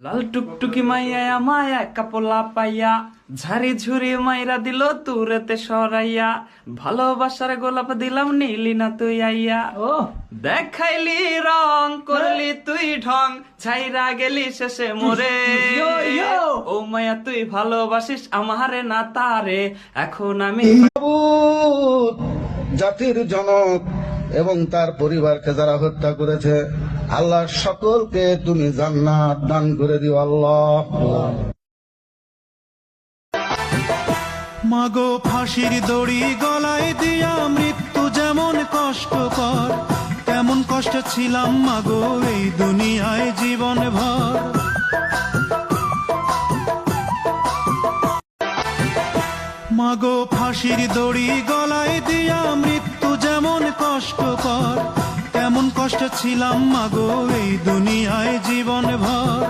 লাল টুকটুকি মাইয়া মায়া কাপলা পাইয়া ঝাড়ি ঝুরি মাইরা দিল তুরেতে সরাইয়া ভালোবাসার গোলাপ দিলাম নীলি না তুই আইয়া ও দেখাইলি রং করলি তুই ঢং ছাইরা গেলি শেষে মোরে ও মায়া তুই ভালোবাসিস আমারে না তারে এখন আমি মাবুদ, জাতির জনক এবং তার পরিবারকে যারা হত্যা করেছে, আল্লাহ সকলকে তুমি জান্নাত দান করে দিও আল্লাহ। মাগো ফাঁসির দড়ি গলায় দিয়া মৃত্যু যেমন কষ্টকর, তেমন কষ্ট ছিলাম মাগো এই দুনিয়ায় জীবন ভর। মাগো ফাঁসির দড়ি গলায় দিয়া মৃত্যু যেমন কষ্টকর, তেমন কষ্ট ছিলাম মাগো এই দুনিয়ায় জীবন ভর।